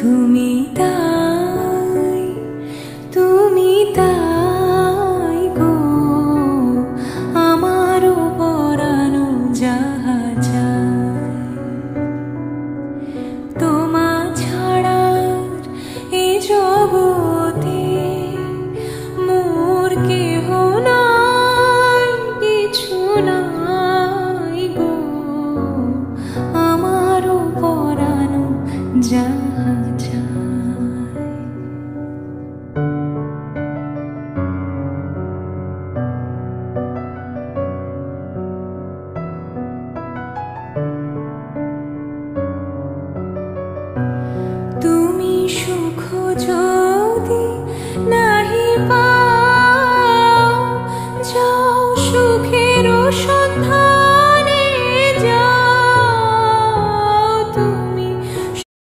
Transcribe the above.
তুমি তাই, তুমি তাই গো আমারও পরানো যাহা চায়। তোমা ছাড়া এ জগতে মোর কেহ নাই, কিছু নাই গো আমারও পরানো যাহা